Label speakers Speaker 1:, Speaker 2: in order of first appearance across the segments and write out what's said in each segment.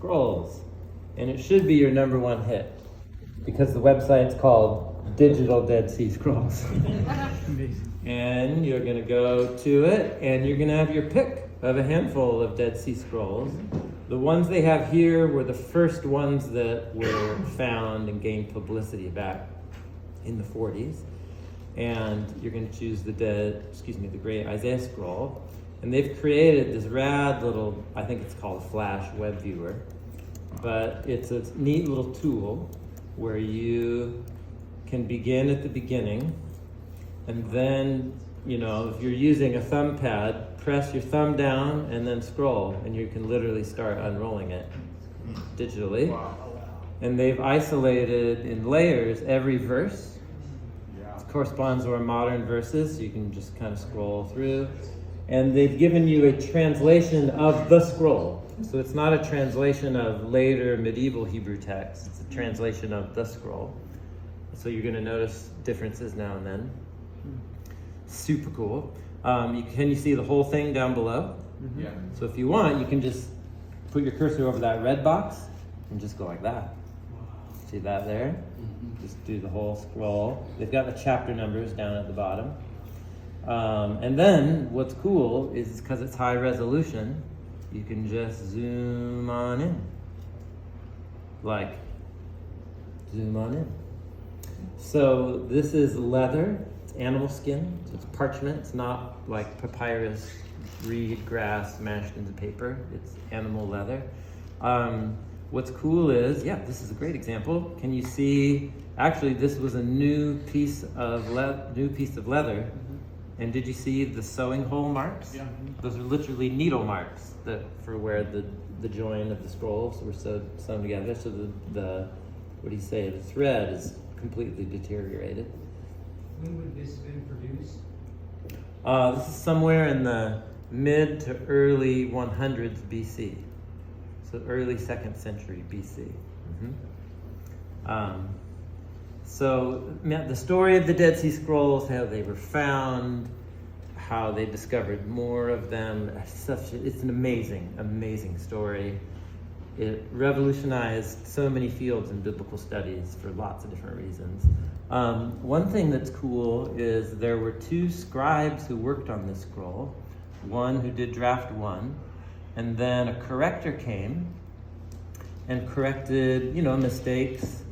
Speaker 1: Scrolls. And it should be your number one hit because the website's called Digital Dead Sea Scrolls. And you're going to go to it and you're going to have your pick of a handful of Dead Sea Scrolls. The ones they have here were the first ones that were found and gained publicity back in the 40s. And you're going to choose the Great Isaiah Scroll. And they've created this rad little, I think it's called a Flash web viewer, but it's a neat little tool where you can begin at the beginning, and then, if you're using a thumb pad, press your thumb down and then scroll, and you can literally start unrolling it digitally. Wow. And they've isolated in layers every verse. It corresponds to our modern verses, so you can just kind of scroll through. And they've given you a translation of the scroll. So it's not a translation of later medieval Hebrew text, it's a translation of the scroll. So you're going to notice differences now and then. Super cool. Can you see the whole thing down below? Mm-hmm. Yeah. So if you want, you can just put your cursor over that red box and just go like that. Wow. See that there? Mm-hmm. Just do the whole scroll. They've got the chapter numbers down at the bottom. And then what's cool is because it's high resolution, you can just zoom on in. Zoom on in. So this is leather, it's animal skin, so it's parchment. It's not like papyrus, reed, grass mashed into paper. It's animal leather. What's cool is, this is a great example. Can you see, actually this was a new piece of leather. And did you see the sewing hole marks? Yeah. Those are literally needle marks for where the join of the scrolls were sewn together. So the thread is completely deteriorated.
Speaker 2: When would this have been produced?
Speaker 1: This is somewhere in the mid to early 100s BC. So early 2nd century BC. Mm-hmm. So the story of the Dead Sea Scrolls, how they were found, how they discovered more of them, it's an amazing, amazing story. It revolutionized so many fields in biblical studies for lots of different reasons. One thing that's cool is there were 2 scribes who worked on this scroll, one who did draft 1, and then a corrector came and corrected, mistakes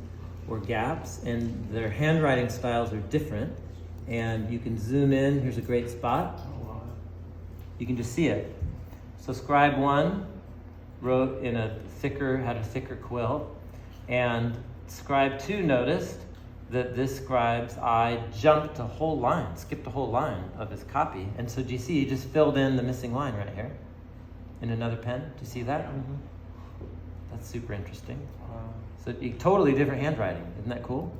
Speaker 1: or gaps, and their handwriting styles are different. And you can zoom in. Here's a great spot. You can just see it. So scribe 1 wrote had a thicker quill, and scribe 2 noticed that this scribe's eye skipped a whole line of his copy. And so do you see, he just filled in the missing line right here in another pen? Do you see that? Mm-hmm. That's super interesting. So totally different handwriting. Isn't that cool?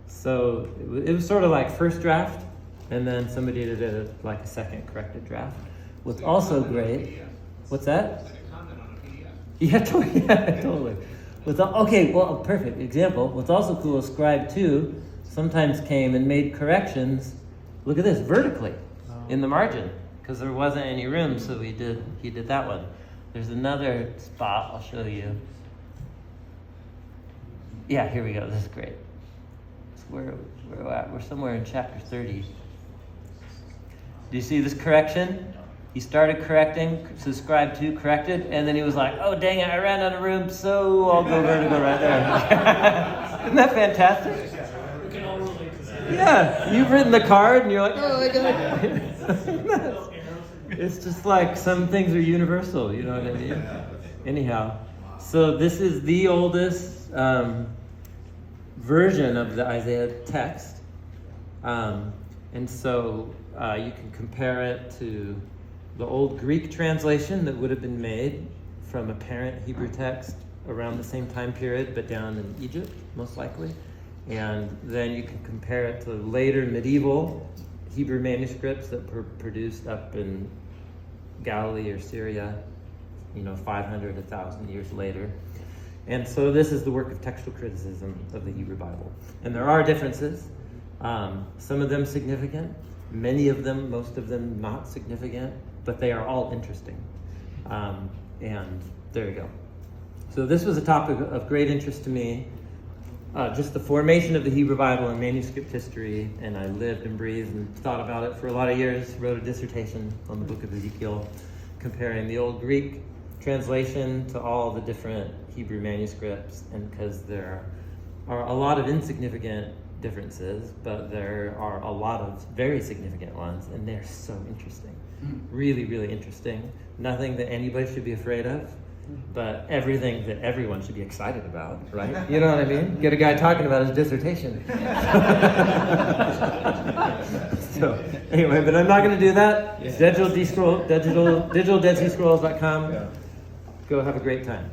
Speaker 1: So it was sort of like first draft, and then somebody did a second corrected draft. What's also great, what's that?
Speaker 3: Like a comment on a PDF.
Speaker 1: Yeah, totally. Perfect example. What's also cool is Scribe 2 sometimes came and made corrections, look at this, vertically in the margin, because there wasn't any room, so he did that one. There's another spot I'll show you. Yeah, here we go. This is great. It's where we're at. We're somewhere in chapter 30. Do you see this correction? He started correcting, so scribe 2 corrected, and then he was like, oh, dang it, I ran out of room, so I'll go vertical right there. Isn't that fantastic?
Speaker 2: We can all relate to that.
Speaker 1: Yeah, you've written the card, and you're like, oh, I got it. It's just like some things are universal, you know what I mean? Anyhow, so this is the oldest version of the Isaiah text. And so you can compare it to the old Greek translation that would have been made from a parent Hebrew text around the same time period, but down in Egypt, most likely. And then you can compare it to later medieval Hebrew manuscripts that were produced up in Galilee or Syria, 500, 1,000 years later. And so this is the work of textual criticism of the Hebrew Bible. And there are differences, some of them significant, many of them, most of them not significant, but they are all interesting. And there you go. So this was a topic of great interest to me. Just the formation of the Hebrew Bible and manuscript history, and I lived and breathed and thought about it for a lot of years. Wrote a dissertation on the book of Ezekiel, comparing the old Greek translation to all the different Hebrew manuscripts, and because there are a lot of insignificant differences, but there are a lot of very significant ones, and they're so interesting. Really, really interesting. Nothing that anybody should be afraid of, but everything that everyone should be excited about, right? You know what I mean? Get a guy talking about his dissertation. So anyway, but I'm not going to do that. Digital DeadSeaScrolls.com. Go have a great time.